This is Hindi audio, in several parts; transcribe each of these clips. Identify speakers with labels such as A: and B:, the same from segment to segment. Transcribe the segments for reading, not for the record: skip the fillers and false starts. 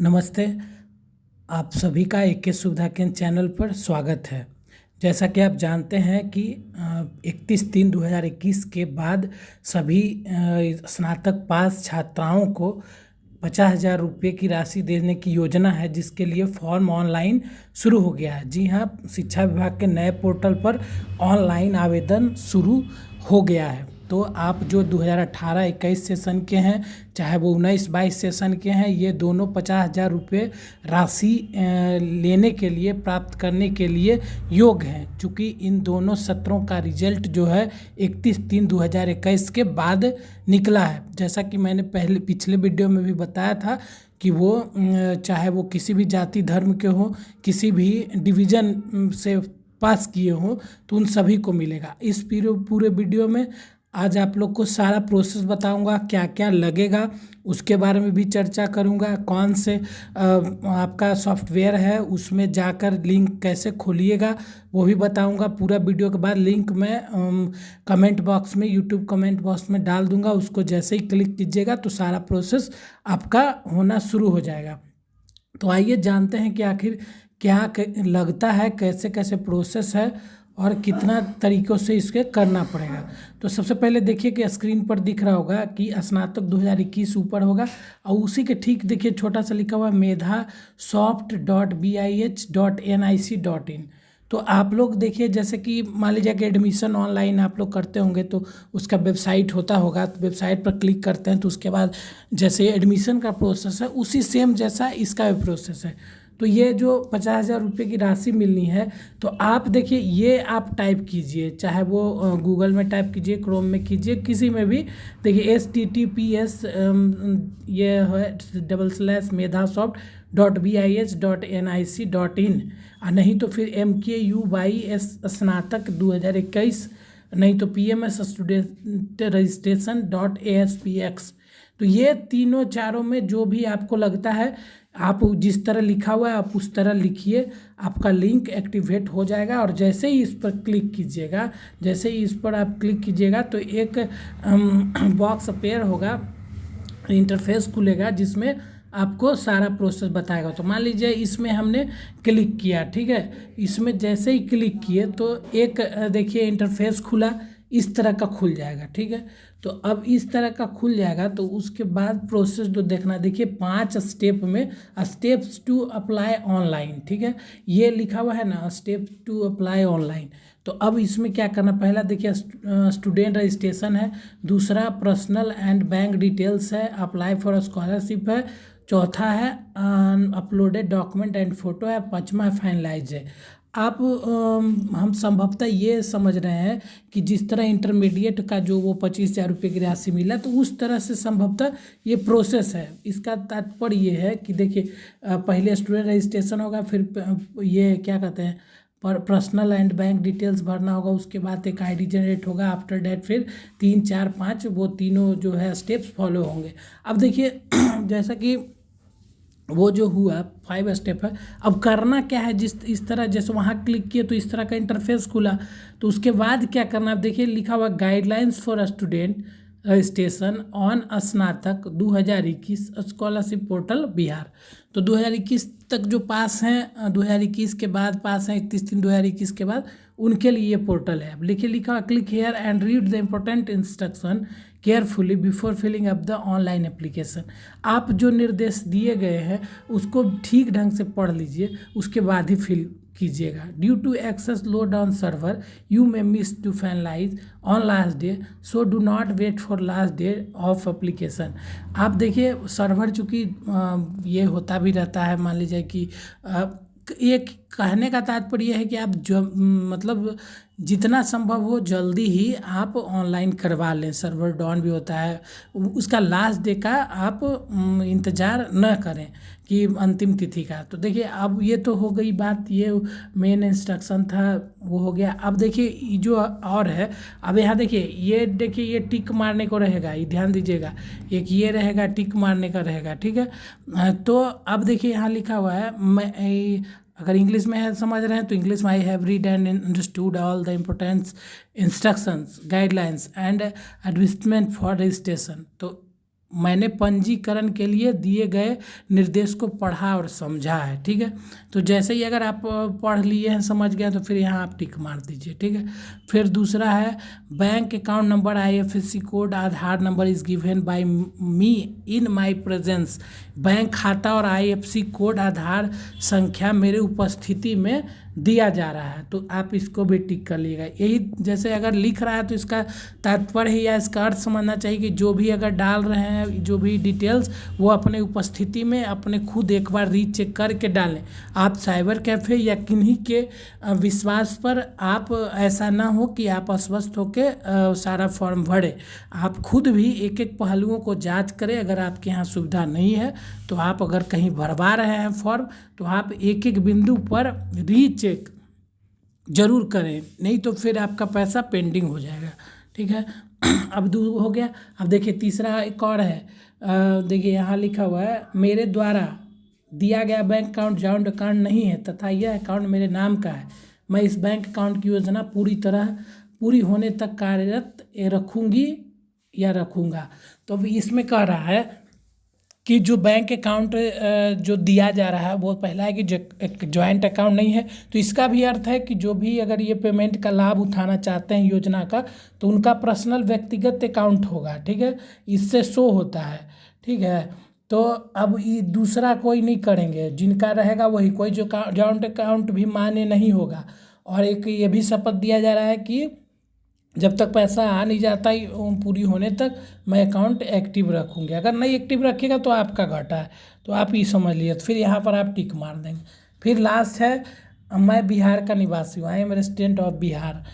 A: नमस्ते। आप सभी का एके सुविधा केंद्र चैनल पर स्वागत है। जैसा कि आप जानते हैं कि 31/3/2021 के बाद सभी स्नातक पास छात्राओं को 50,000 रुपये की राशि देने की योजना है, जिसके लिए फॉर्म ऑनलाइन शुरू हो गया है। जी हाँ, शिक्षा विभाग के नए पोर्टल पर ऑनलाइन आवेदन शुरू हो गया है। तो आप जो 2018-21 सेशन के हैं, चाहे वो 19-22 सेशन के हैं, ये दोनों 50,000 रुपये राशि लेने के लिए, प्राप्त करने के लिए योग्य हैं। चूँकि इन दोनों सत्रों का रिजल्ट जो है 31/3/2021 के बाद निकला है। जैसा कि मैंने पिछले वीडियो में भी बताया था कि वो चाहे वो किसी भी जाति धर्म के हों, किसी भी डिवीज़न से पास किए हों, तो उन सभी को मिलेगा। इस पूरे वीडियो में आज आप लोग को सारा प्रोसेस बताऊंगा, क्या क्या लगेगा उसके बारे में भी चर्चा करूंगा। कौन से आपका सॉफ्टवेयर है, उसमें जाकर लिंक कैसे खोलिएगा वो भी बताऊंगा। पूरा वीडियो के बाद लिंक मैं कमेंट बॉक्स में, यूट्यूब कमेंट बॉक्स में डाल दूंगा। उसको जैसे ही क्लिक कीजिएगा तो सारा प्रोसेस आपका होना शुरू हो जाएगा। तो आइए जानते हैं कि आखिर क्या लगता है, कैसे कैसे प्रोसेस है और कितना तरीक़ों से इसके करना पड़ेगा। तो सबसे पहले देखिए कि स्क्रीन पर दिख रहा होगा कि स्नातक 2021 ऊपर होगा, और उसी के ठीक देखिए छोटा सा लिखा हुआ medhasoft.bih.nic.in। तो आप लोग देखिए, जैसे कि मान लीजिए कि एडमिशन ऑनलाइन आप लोग करते होंगे तो उसका वेबसाइट होता होगा, तो वेबसाइट पर क्लिक करते हैं तो उसके बाद जैसे एडमिशन का प्रोसेस है उसी सेम जैसा इसका भी प्रोसेस है। तो ये जो 50,000 रुपये की राशि मिलनी है, तो आप देखिए ये आप टाइप कीजिए, चाहे वो गूगल में टाइप कीजिए, क्रोम में कीजिए, किसी में भी देखिए https ये है /medhasoft.bih.nic.in, और नहीं तो फिर MKUYS स्नातक 2021, नहीं तो PMS स्टूडेंट रजिस्ट्रेशन.aspx। तो ये तीनों चारों में जो भी आपको लगता है, आप जिस तरह लिखा हुआ है आप उस तरह लिखिए, आपका लिंक एक्टिवेट हो जाएगा। और जैसे ही इस पर क्लिक कीजिएगा, जैसे ही इस पर आप क्लिक कीजिएगा तो एक बॉक्स अपेयर होगा, इंटरफेस खुलेगा, जिसमें आपको सारा प्रोसेस बताएगा। तो मान लीजिए इसमें हमने क्लिक किया, ठीक है। इसमें जैसे ही क्लिक किए तो एक देखिए इंटरफेस खुला, इस तरह का खुल जाएगा, ठीक है। तो अब इस तरह का खुल जाएगा तो उसके बाद प्रोसेस जो देखना, देखिए 5 स्टेप में स्टेप्स टू अप्लाई ऑनलाइन, ठीक है, ये लिखा हुआ है ना, स्टेप्स टू अप्लाई ऑनलाइन। तो अब इसमें क्या करना, पहला देखिए स्टूडेंट रजिस्ट्रेशन है, दूसरा पर्सनल एंड बैंक डिटेल्स है, अप्लाई फॉर स्कॉलरशिप है, चौथा है अपलोडेड डॉक्यूमेंट एंड फोटो है, पाँचवा है फाइनलाइज है। आप हम संभवतः ये समझ रहे हैं कि जिस तरह इंटरमीडिएट का जो वो 25,000 रुपये की राशि मिला, तो उस तरह से संभवतः ये प्रोसेस है। इसका तात्पर्य ये है कि देखिए पहले स्टूडेंट रजिस्ट्रेशन होगा, फिर ये क्या कहते हैं पर्सनल एंड बैंक डिटेल्स भरना होगा, उसके बाद एक आईडी जनरेट होगा, आफ्टर डैट फिर 3, 4, 5 वो तीनों जो है स्टेप्स फॉलो होंगे। अब देखिए जैसा कि वो जो हुआ 5 स्टेप है, अब करना क्या है, इस तरह जैसे वहाँ क्लिक किए तो इस तरह का इंटरफेस खुला। तो उसके बाद क्या करना, अब देखिए लिखा हुआ guidelines for student registration on स्नातक 2021 स्कॉलरशिप पोर्टल बिहार। तो 2021 तक जो पास हैं, 2021 के बाद पास हैं, 31/3/2021 के बाद, उनके लिए ये पोर्टल है। अब लिखा हुआ click here and read the important instruction carefully before filling up the online application. आप जो निर्देश दिए गए हैं उसको ठीक ढंग से पढ़ लीजिए, उसके बाद ही फिल कीजिएगा। Due to excess load on server you may miss to finalise on last day, so do not wait for last day of application. आप देखिए सर्वर चूँकि ये होता भी रहता है, मान लीजिए कि एक कहने का तात्पर्य यह है कि आप जो मतलब जितना संभव हो जल्दी ही आप ऑनलाइन करवा लें। सर्वर डाउन भी होता है, उसका लास्ट डे का आप इंतज़ार न करें कि अंतिम तिथि का। तो देखिए अब ये तो हो गई बात, ये मेन इंस्ट्रक्शन था, वो हो गया। अब देखिए जो और है, अब यहाँ देखिए ये टिक मारने को रहेगा, ये ध्यान दीजिएगा, एक ये रहेगा टिक मारने का रहेगा, ठीक है। तो अब देखिए यहाँ लिखा हुआ है, मैं अगर इंग्लिश में है समझ रहे हैं तो इंग्लिश में I have read and understood all the importance instructions guidelines and advertisement for registration. तो मैंने पंजीकरण के लिए दिए गए निर्देश को पढ़ा और समझा है। ठीक है, तो जैसे ही अगर आप पढ़ लिए हैं, समझ गए, तो फिर यहाँ आप टिक मार दीजिए। ठीक है, फिर दूसरा है bank account number, IFSC code, Aadhaar number is given by me in my presence. Bank खाता और IFSC कोड, आधार संख्या मेरे उपस्थिति में दिया जा रहा है, तो आप इसको भी टिक कर लीजिएगा। यही जैसे अगर लिख रहा है तो इसका तात्पर्य या इसका अर्थ समझना चाहिए कि जो भी अगर डाल रहे हैं, जो भी डिटेल्स, वो अपने उपस्थिति में अपने खुद एक बार रीचेक करके डालें। आप साइबर कैफ़े या किन्हीं के विश्वास पर आप ऐसा ना हो कि आप अस्वस्थ होकर सारा फॉर्म भरें। आप खुद भी एक एक पहलुओं को जांच करें। अगर आपके यहाँ सुविधा नहीं है तो आप अगर कहीं भरवा रहे हैं फॉर्म, तो आप एक एक बिंदु पर रीचेक जरूर करें, नहीं तो फिर आपका पैसा पेंडिंग हो जाएगा। ठीक है, अब दो हो गया। अब देखिए तीसरा एक और है, देखिए यहाँ लिखा हुआ है मेरे द्वारा दिया गया बैंक अकाउंट जॉइंट अकाउंट नहीं है तथा यह अकाउंट मेरे नाम का है। मैं इस बैंक अकाउंट की योजना पूरी होने तक कार्यरत रखूँगी या रखूँगा। तो अब इसमें कह रहा है कि जो बैंक अकाउंट जो दिया जा रहा है वो पहला है कि एक जॉइंट अकाउंट नहीं है। तो इसका भी अर्थ है कि जो भी अगर ये पेमेंट का लाभ उठाना चाहते हैं योजना का, तो उनका पर्सनल व्यक्तिगत अकाउंट होगा। ठीक है, इससे शो होता है। ठीक है, तो अब ये दूसरा कोई नहीं करेंगे, जिनका रहेगा वही, कोई जो जॉइंट अकाउंट भी मान्य नहीं होगा। और एक ये भी शपथ दिया जा रहा है कि जब तक पैसा आ नहीं जाता पूरी होने तक मैं अकाउंट एक्टिव रखूँगी। अगर नहीं एक्टिव रखिएगा तो आपका घाटा है, तो आप ये समझ लिए। तो फिर यहाँ पर आप टिक मार देंगे। फिर लास्ट है मैं बिहार का निवासी हूँ, I am resident of Bihar.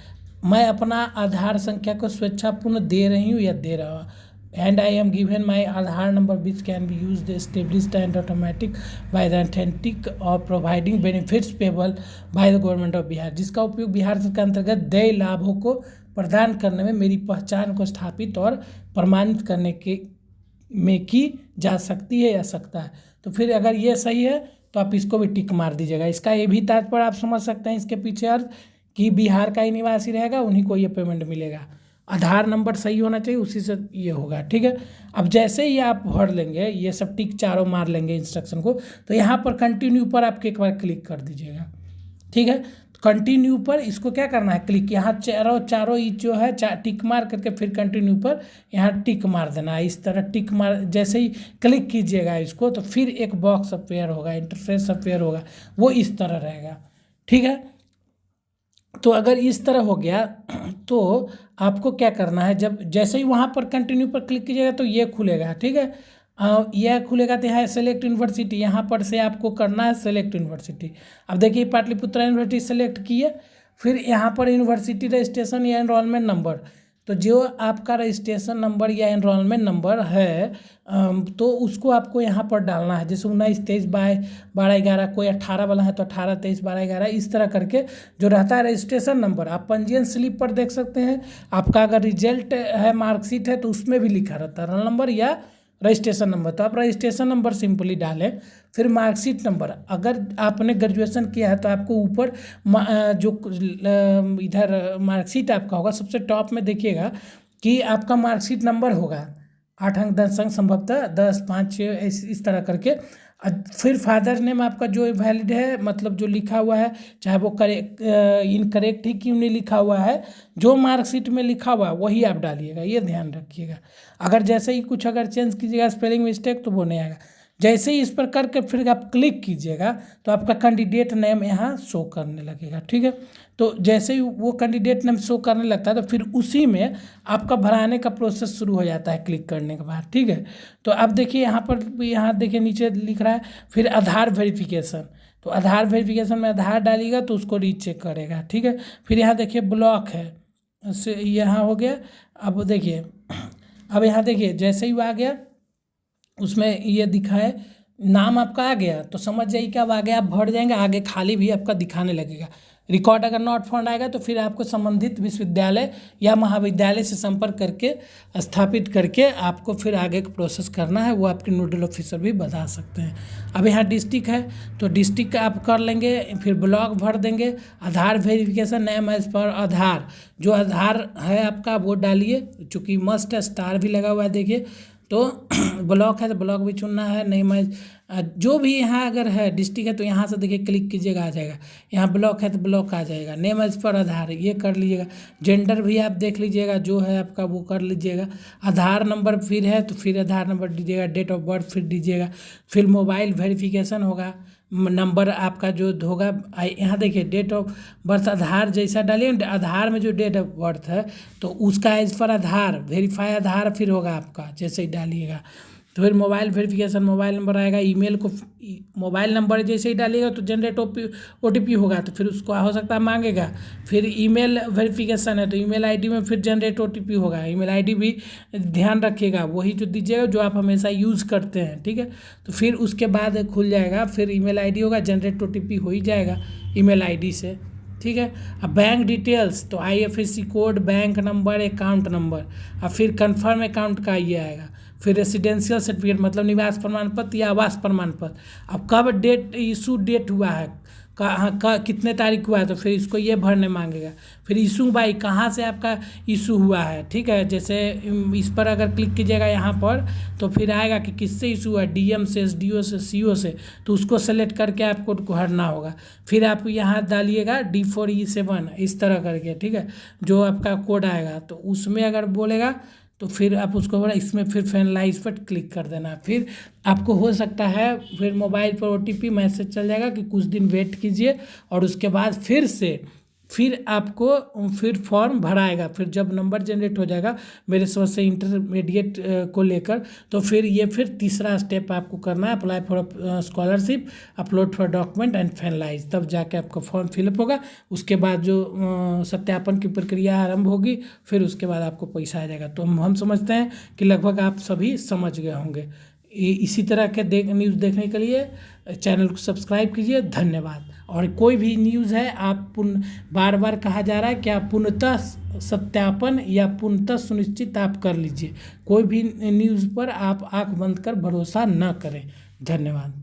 A: मैं अपना आधार संख्या को स्वेच्छापूर्ण दे रही हूँ या दे रहा हूँ, and I am given my Aadhaar number which can be use established and automatic by the authentic और providing benefits payable by the government of Bihar, जिसका उपयोग बिहार सरकार के अंतर्गत देय लाभों को प्रदान करने में मेरी पहचान को स्थापित और प्रमाणित करने के में की जा सकती है या सकता है। तो फिर अगर ये सही है तो आप इसको भी टिक मार दीजिएगा। इसका ये भी तात्पर्य आप समझ सकते हैं इसके पीछे अर्थ कि बिहार का ही निवासी रहेगा, उन्हीं को ये पेमेंट मिलेगा। आधार नंबर सही होना चाहिए, उसी से ये होगा। ठीक है, अब जैसे ही आप भर लेंगे, ये सब टिक चारों मार लेंगे इंस्ट्रक्शन को, तो यहाँ पर कंटिन्यू पर आपके एक बार क्लिक कर दीजिएगा। ठीक है, कंटिन्यू पर इसको क्या करना है, क्लिक, यहाँ चारों जो है टिक मार करके फिर कंटिन्यू पर यहाँ टिक मार देना है। इस तरह टिक मार जैसे ही क्लिक कीजिएगा इसको, तो फिर एक बॉक्स अपेयर होगा, इंटरफेस अपेयर होगा, वो इस तरह रहेगा। ठीक है, तो अगर इस तरह हो गया तो आपको क्या करना है, जब जैसे ही वहाँ पर कंटिन्यू पर क्लिक कीजिएगा तो ये खुलेगा। ठीक है, यह खुलेगा तो यहाँ सेलेक्ट यूनिवर्सिटी, यहाँ पर से आपको करना है सेलेक्ट यूनिवर्सिटी। अब देखिए पाटलिपुत्रा यूनिवर्सिटी सेलेक्ट किए, फिर यहाँ पर यूनिवर्सिटी रजिस्ट्रेशन या एनरोलमेंट नंबर, तो जो आपका रजिस्ट्रेशन नंबर या एनरोलमेंट नंबर है तो उसको आपको यहाँ पर डालना है। जैसे 19-23-12-11, कोई 18 वाला है तो 18-23-12-11, इस तरह करके जो रहता है रजिस्ट्रेशन नंबर। आप पंजीयन स्लिप पर देख सकते हैं, आपका अगर रिजल्ट है, मार्कशीट है, तो उसमें भी लिखा रहता है रोल नंबर या रजिस्ट्रेशन नंबर। तो आप रजिस्ट्रेशन नंबर सिंपली डालें। फिर मार्कशीट नंबर, अगर आपने ग्रेजुएशन किया है तो आपको ऊपर जो इधर मार्कशीट आपका होगा, सबसे टॉप में देखिएगा कि आपका मार्कशीट नंबर होगा 8 अंक 10 अंक, संभवतः 10, 5, 6 इस तरह करके। फिर फादर नेम आपका जो वैलिड है, मतलब जो लिखा हुआ है, चाहे वो इनकरेक्ट ही क्यों नहीं लिखा हुआ है, जो मार्कशीट में लिखा हुआ है वही आप डालिएगा, ये ध्यान रखिएगा। अगर जैसे ही कुछ अगर चेंज कीजिएगा स्पेलिंग मिस्टेक तो वो नहीं आएगा। जैसे ही इस पर करके फिर आप क्लिक कीजिएगा तो आपका कैंडिडेट नेम यहाँ शो करने लगेगा। ठीक है, तो जैसे ही वो कैंडिडेट नेम शो करने लगता है तो फिर उसी में आपका भराने का प्रोसेस शुरू हो जाता है क्लिक करने के बाद। ठीक है, तो अब देखिए यहाँ पर, यहाँ देखिए नीचे लिख रहा है फिर आधार वेरिफिकेशन, तो आधार वेरिफिकेशन में आधार डालिएगा तो उसको रीचेक करेगा। ठीक है, फिर यहाँ देखिए ब्लॉक है, यहाँ हो गया। अब देखिए, अब यहाँ देखिए जैसे ही वो आ गया उसमें ये दिखा है नाम आपका आ गया, तो समझ जाइए कि अब आगे आप भर जाएंगे, आगे खाली भी आपका दिखाने लगेगा। रिकॉर्ड अगर नॉट फाउंड आएगा तो फिर आपको संबंधित विश्वविद्यालय या महाविद्यालय से संपर्क करके स्थापित करके आपको फिर आगे का प्रोसेस करना है, वो आपके नोडल ऑफिसर भी बता सकते हैं। अब यहाँ डिस्ट्रिक्ट है तो डिस्ट्रिक्ट आप कर लेंगे, फिर ब्लॉक भर देंगे। आधार वेरिफिकेशन नेम एज पर आधार, जो आधार है आपका वो डालिए, चूँकि मस्ट है, स्टार भी लगा हुआ है देखिए। तो ब्लॉक है तो ब्लॉक भी चुनना है, नहीं मैं जो भी यहाँ अगर है डिस्ट्रिक्ट है तो यहाँ से देखिए क्लिक कीजिएगा आ जाएगा, यहाँ ब्लॉक है तो ब्लॉक आ जाएगा। नेम एज पर आधार ये कर लीजिएगा। जेंडर भी आप देख लीजिएगा जो है आपका वो कर लीजिएगा। आधार नंबर फिर है तो फिर आधार नंबर दीजिएगा। डेट ऑफ बर्थ फिर दीजिएगा। फिर मोबाइल वेरिफिकेशन होगा, नंबर आपका जो होगा यहाँ देखिए डेट ऑफ बर्थ आधार जैसा डालिए, आधार में जो डेट ऑफ बर्थ है तो उसका एज पर आधार वेरीफाई आधार फिर होगा आपका जैसे ही डालिएगा। तो फिर मोबाइल वेरिफिकेशन मोबाइल नंबर आएगा। ईमेल को मोबाइल नंबर जैसे ही डालिएगा तो जनरेट OTP होगा तो फिर उसको हो सकता है मांगेगा। फिर ईमेल वेरिफिकेशन है तो ईमेल आईडी में फिर जनरेट OTP होगा। ईमेल आईडी भी ध्यान रखिएगा वही जो दीजिएगा जो आप हमेशा यूज़ करते हैं, ठीक है। तो फिर उसके बाद खुल जाएगा, फिर ईमेल आईडी होगा, जनरेट OTP हो ही जाएगा ईमेल आईडी से, ठीक है। अब बैंक डिटेल्स तो IFSC code, bank number, account number, और फिर कंफर्म अकाउंट का ये आएगा। फिर रेसिडेंशियल सर्टिफिकेट मतलब निवास प्रमाण पत्र या आवास प्रमाण पत्र। अब कब डेट इशू डेट हुआ है, कहाँ कितने तारीख हुआ है तो फिर इसको ये भरने मांगेगा। फिर इशू बाई कहाँ से आपका इशू हुआ है, ठीक है। जैसे इस पर अगर क्लिक कीजिएगा यहाँ पर तो फिर आएगा कि किससे इशू हुआ है, DM से, SDO से, CO से, तो उसको सेलेक्ट करके आपको भरना होगा। फिर आप यहाँ डालिएगा D4E7 इस तरह करके, ठीक है, जो आपका कोड आएगा तो उसमें अगर बोलेगा तो फिर आप उसको बोला इसमें फिर फाइनलाइज पर क्लिक कर देना। फिर आपको हो सकता है फिर मोबाइल पर OTP मैसेज चल जाएगा कि कुछ दिन वेट कीजिए, और उसके बाद फिर आपको फिर फॉर्म भराएगा। फिर जब नंबर जनरेट हो जाएगा मेरे समझ से इंटरमीडिएट को लेकर, तो फिर ये फिर तीसरा स्टेप आपको करना है, apply for scholarship, upload for document and finalise, तब जाके आपका फॉर्म फिलअप होगा। उसके बाद जो सत्यापन की प्रक्रिया आरंभ होगी फिर उसके बाद आपको पैसा आ जाएगा। तो हम समझते हैं कि लगभग आप सभी समझ गए होंगे। इसी तरह के न्यूज़ देखने के लिए चैनल को सब्सक्राइब कीजिए। धन्यवाद। और कोई भी न्यूज़ है आप बार बार कहा जा रहा है कि आप पूर्णतः सत्यापन या पूर्णतः सुनिश्चित आप कर लीजिए। कोई भी न्यूज़ पर आप आंख बंद कर भरोसा न करें। धन्यवाद।